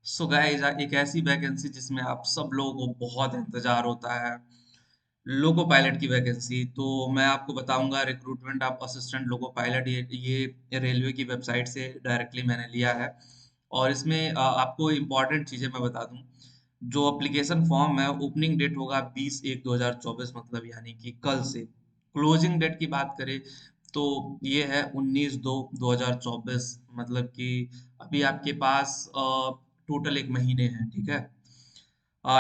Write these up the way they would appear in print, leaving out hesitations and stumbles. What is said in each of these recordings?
So guys, एक ऐसी vacancy जिसमें आप सब लोगों को बहुत इंतजार होता है। लोको पायलट की वैकेंसी तो मैं आपको बताऊंगा। Recruitment of assistant loco pilot, ये रेलवे की वेबसाइट से डायरेक्टली मैंने लिया है। और इसमें आपको इम्पोर्टेंट चीजें मैं बता दूं। जो एप्लीकेशन फॉर्म है, ओपनिंग डेट होगा 20/1/2024, मतलब यानी कि कल से। क्लोजिंग डेट की बात करें तो ये है 19/2/2024, मतलब कि अभी आपके पास टोटल 1 महीने हैं, ठीक है।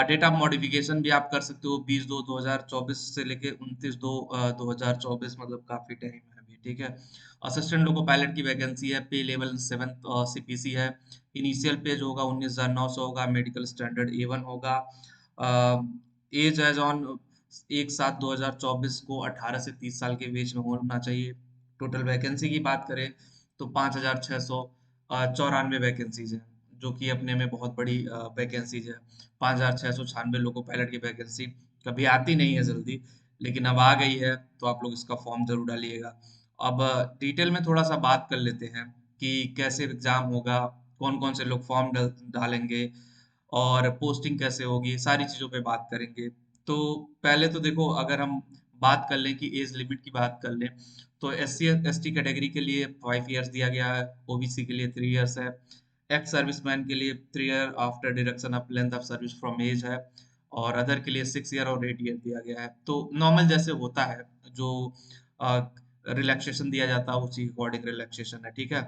डेट ऑफ मॉडिफिकेशन भी आप कर सकते हो 20/2/2024 से लेके 29/2/2024, मतलब काफी टाइम है अभी, ठीक है। असिस्टेंट लोको पायलट की वैकेंसी है, पे लेवल 7th सीपीसी है। इनिशियल पे जो होगा 19,900 होगा, मेडिकल स्टैंडर्ड A1 होगा। एज एज ऑन 1/7/2024 को 18 से 30 साल के बीच में होना चाहिए। टोटल वैकेंसी की बात करें तो 5,694 वैकेंसीज है, जो कि अपने में बहुत बड़ी वैकेंसीज है। 5,696 लोको पायलट की वैकेंसी कभी आती नहीं है जल्दी, लेकिन अब आ गई है, तो आप लोग इसका फॉर्म जरूर डालिएगा। अब डिटेल में थोड़ा सा बात कर लेते हैं कि कैसे एग्जाम होगा, कौन कौन से लोग फॉर्म डालेंगे और पोस्टिंग कैसे होगी, सारी चीजों पे बात करेंगे। तो पहले तो देखो, अगर हम बात कर लें कि एज लिमिट की बात कर लें, तो SC/ST कैटेगरी के लिए 5 इयर्स दिया गया है, OBC के लिए 3 इयर्स है, एक्स सर्विसमैन के लिए 3 year after deduction of length of service from age है, और अदर के लिए 6 ईयर और 8 ईयर दिया गया है। तो नॉर्मल जैसे होता है, जो रिलैक्सेशन दिया जाता है उसी अकॉर्डिंग रिलैक्सेशन है, ठीक है।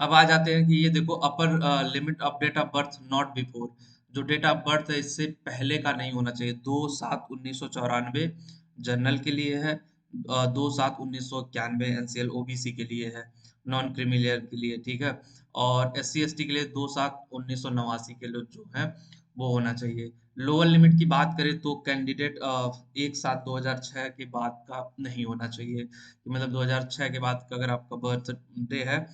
अब आ जाते हैं कि ये देखो, upper limit of date of birth not before. जो डेट ऑफ बर्थ है इससे पहले का नहीं होना चाहिए। 2/7/1994 जनरल के लिए है, 2/7/1991 NCL OBC के लिए है, नॉन क्रीमिलियर के लिए, ठीक है। और SC/ST के लिए 2/7/1989 के लिए जो है वो होना चाहिए। लोअर लिमिट की बात करें तो कैंडिडेट 1/7/2006 के बाद का नहीं होना चाहिए, कि मतलब 2006 के बाद का अगर आपका बर्थ डे है,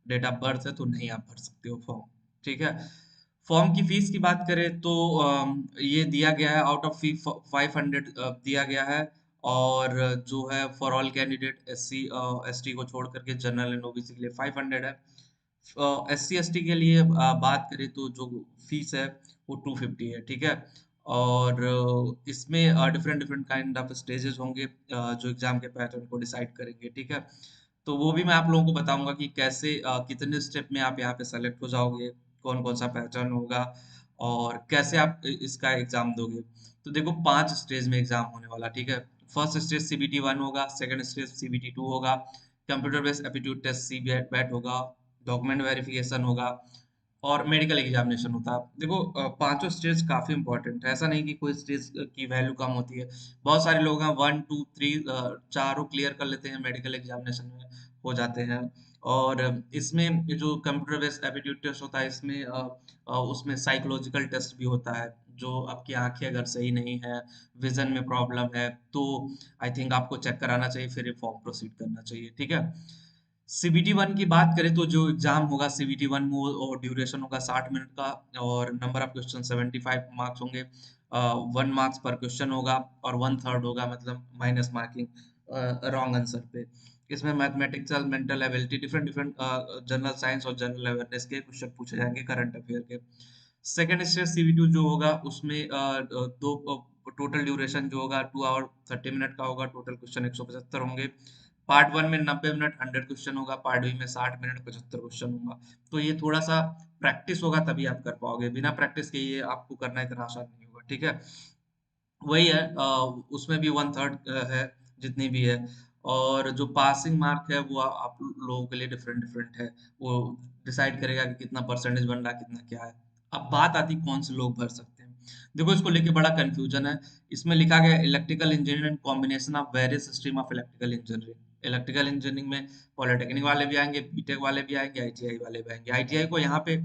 डेट ऑफ बर्थ है, तो नहीं आप भर सकते हो फॉर्म, ठीक है। फॉर्म की फीस की बात करें तो ये दिया गया है, आउट ऑफ फी 500 दिया गया है। और जो है फॉर ऑल कैंडिडेट SC/ST को छोड़ करके जनरल एंड OBC के लिए 500 है। SC/ST के लिए बात करें तो जो फीस है वो 250 है, ठीक है। और इसमें different different kind of stages होंगे, जो एग्जाम के पैटर्न को डिसाइड करेंगे, ठीक है। तो वो भी मैं आप लोगों को बताऊंगा कि कैसे कितने स्टेप में आप यहाँ पे सेलेक्ट हो जाओगे, कौन कौन सा पैटर्न होगा, और कैसे आप इसका एग्जाम दोगे। तो देखो, 5 स्टेज में एग्जाम होने वाला, ठीक है। फर्स्ट स्टेज CBT 1 होगा, सेकंड स्टेज CBT 2 होगा, computer based aptitude test CBAT होगा, डॉक्यूमेंट वेरिफिकेशन होगा, और मेडिकल एग्जामिनेशन होता है। देखो, पांचों स्टेज काफी इंपॉर्टेंट है, ऐसा नहीं कि कोई स्टेज की वैल्यू कम होती है। बहुत सारे लोग हैं 1 2 3 चारों क्लियर कर लेते हैं, मेडिकल एग्जामिनेशन में हो जाते हैं। और इसमें ये जो कंप्यूटर बेस्ड एप्टीट्यूड टेस्ट होता है, इसमें उसमें साइकोलॉजिकल टेस्ट भी होता है। जो आपकी आंखें अगर सही नहीं है, विजन में प्रॉब्लम है, तो आई थिंक आपको चेक कराना चाहिए, फिर ये फॉर्म प्रोसीड करना चाहिए, ठीक है। CBT 1 की बात करें तो जो एग्जाम होगा CBT 1 में, और ड्यूरेशन होगा 60 मिनट का, और नंबर ऑफ क्वेश्चन 75 मार्क्स होंगे। 1 मार्क्स पर क्वेश्चन होगा, और 1/3 होगा, मतलब माइनस मार्किंग रॉन्ग आंसर पे। इसमें mathematics, mental ability, different different general science और जनरल अवेयरनेस के क्वेश्चन पूछे जाएंगे, करंट अफेयर के। सेकेंड स्टेज CBT जो होगा उसमें दो टोटल ड्यूरेशन जो होगा 2 आवर 30 मिनट का होगा, टोटल क्वेश्चन 175 होंगे। पार्ट 1 में 90 मिनट 100 क्वेश्चन होगा, पार्ट 2 में 60 मिनट 75 क्वेश्चन होगा। तो ये थोड़ा सा प्रैक्टिस होगा तभी आप कर पाओगे, बिना प्रैक्टिस के ये आपको करना इतना आसान नहीं होगा, ठीक है। वही है, उसमें भी 1/3 है, जितनी भी है। और जो पासिंग मार्क है वो आप लोगों के लिए डिफरेंट डिफरेंट है। वो डिसाइड करेगा कि कितना परसेंटेज बन रहा है, कितना क्या है। अब बात आती कौन से लोग भर सकते हैं। देखो, इसको लेके बड़ा कंफ्यूजन है। इसमें लिखा गया electrical engineering combination of various stream of electrical engineering. Electrical engineering में पॉलिटेक्निक वाले भी आएंगे, बीटेक वाले भी आएंगे, ITI वाले भी आएंगे। ITI को यहाँ पे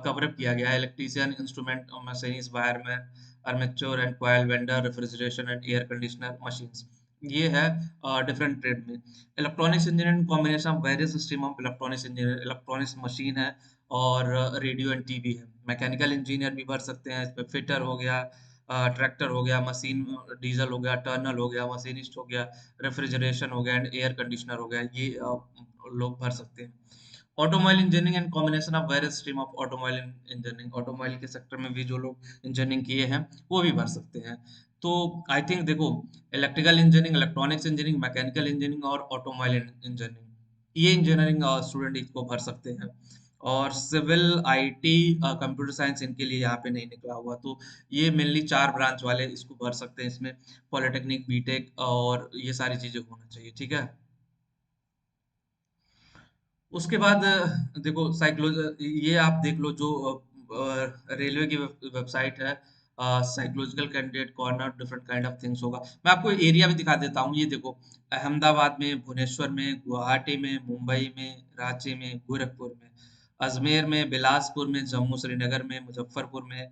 कवर अप किया गया है, electrician, instrument machinist, wireman, armature and coil vendor, refrigeration and air conditioner machines. ये है डिफरेंट ट्रेड में। Electronics engineering combination of various stream of electronics engineer, electronics machine है, और रेडियो एंड टीवी है। Mechanical engineer भी भर सकते हैं, इसमें फिटर हो गया, ट्रैक्टर हो गया, मशीन डीजल हो गया, टर्नल हो गया, मशीनिस्ट हो गया, रेफ्रिजरेशन हो गया, एंड एयर कंडीशनर हो गया, ये लोग भर सकते हैं। Automobile engineering and combination of various stream of automobile engineering, automobile के सेक्टर में भी जो लोग इंजीनियरिंग किए हैं वो भी भर सकते हैं। तो आई थिंक देखो, electrical engineering, electronics engineering, mechanical engineering और ऑटोमोबाइल इंजीनियरिंग, ये इंजीनियरिंग स्टूडेंट इसको भर सकते हैं। और सिविल, आईटी, कंप्यूटर साइंस इनके लिए यहाँ पे नहीं निकला हुआ, तो ये मेनली 4 ब्रांच वाले इसको भर सकते हैं। इसमें पॉलिटेक्निक, बीटेक और ये सारी चीजें होना चाहिए, ठीक है। उसके बाद देखो ये आप देख लो जो रेलवे की वेबसाइट है, psychological candidate corner, different kind of things होगा। मैं आपको एरिया भी दिखा देता हूँ, ये देखो, अहमदाबाद में, भुवनेश्वर में, गुवाहाटी में, मुंबई में, रांची में, गोरखपुर में, अजमेर में, बिलासपुर में, जम्मू श्रीनगर में, मुजफ्फरपुर में,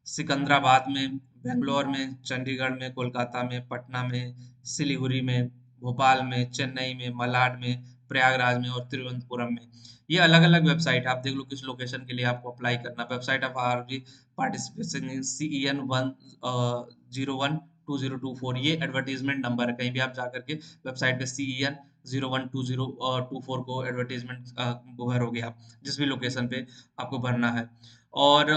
सिकंदराबाद में, बेंगलोर में, चंडीगढ़ में, कोलकाता में, पटना में, सिलीगुड़ी में, भोपाल में, चेन्नई में, मलाड में, प्रयागराज में और तिरुवनंतपुरम में। ये अलग अलग वेबसाइट है, आप देख लो किस लोकेशन के लिए आपको अप्लाई करना। Website of RRB participation in CEN 1012024, ये एडवर्टीजमेंट नंबर है। कहीं भी आप जाकर के वेबसाइट पे CEN 012024 को एडवर्टीजमेंट को भरोगे आप, जिस भी लोकेशन पे आपको भरना है। और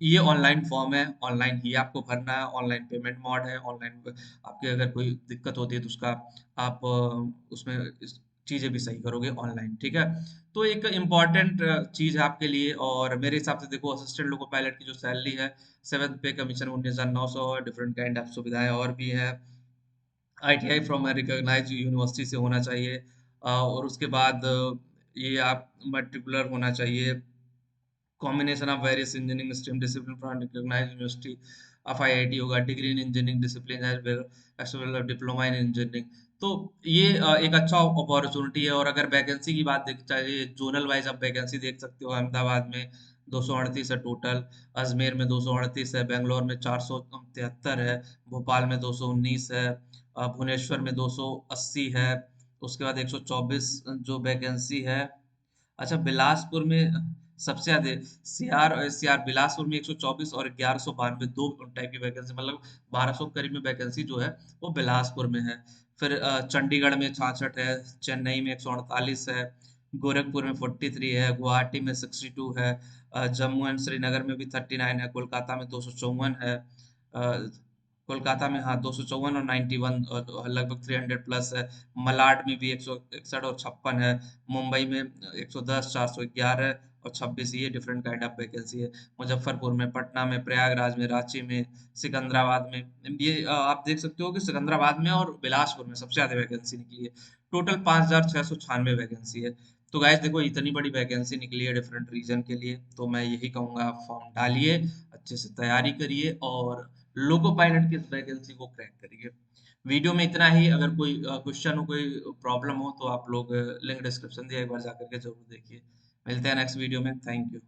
ये ऑनलाइन फॉर्म है, ऑनलाइन ही आपको भरना है, ऑनलाइन पेमेंट मोड है, ऑनलाइन आपके अगर कोई दिक्कत होती है तो उसका आप उसमें चीजें भी सही करोगे ऑनलाइन, ठीक है। तो एक इम्पॉर्टेंट चीज है आपके लिए। और मेरे हिसाब से देखो, असिस्टेंट लोको पायलट की जो सैलरी है, 7th पे कमीशन 19,900, डिफरेंट काइंड ऑफ सुविधाएं और भी है। ITI फ्रॉम रिकॉग्नाइज्ड यूनिवर्सिटी से होना चाहिए। और उसके बाद ये आप मल्टीकुलर होना चाहिए, combination of various engineering stream discipline from recognized university of IIT होगा, degree in engineering discipline as well diploma in engineering. तो ये एक अच्छा अपॉर्चुनिटी है। और अगर वैकेंसी की बात देख चाहिए, जोनल वाइज आप वैकेंसी देख सकते हो। अहमदाबाद में 238 है टोटल, अजमेर में 238 है, बेंगलोर में 473 है, भोपाल में 219 है, भुवनेश्वर में 280 है, उसके बाद 124 जो वैकेंसी है। अच्छा, बिलासपुर में सबसे ज्यादा, सीआर बिलासपुर में 124 और 1192, दो टाइप की वैकेंसी, मतलब 1200 करीब में वैकेंसी जो है वो बिलासपुर में है। फिर चंडीगढ़ में 66 है, चेन्नई में 148 है, गोरखपुर में 43 है, गुवाहाटी में 62 है, जम्मू एंड श्रीनगर में भी 39 है, कोलकाता में 254 है, कोलकाता में हाँ 254 और 91 और लगभग 300 प्लस है। मलाड में भी 161 और 56 है, मुंबई में 110, 411 और 26, ये डिफरेंट काइंड ऑफ वैकेंसी है। मुजफ्फरपुर में, पटना में, प्रयागराज में, रांची में, सिकंदराबाद में, ये आप देख सकते हो कि सिकंदराबाद में और बिलासपुर में सबसे ज्यादा वैकेंसी निकली है। टोटल 5,696 वैकेंसी है। तो गाइस देखो, इतनी बड़ी वैकेंसी निकली है डिफरेंट रीजन के लिए, तो मैं यही कहूंगा आप फॉर्म डालिए, अच्छे से तैयारी करिए और लोको पायलट की इस वैकेंसी को क्रैक करिए। वीडियो में इतना ही। अगर कोई क्वेश्चन हो, कोई प्रॉब्लम हो, तो आप लोग लिंक डिस्क्रिप्शन दिया, एक बार जाकर के जरूर देखिए। मिलते हैं नेक्स्ट वीडियो में। Thank you.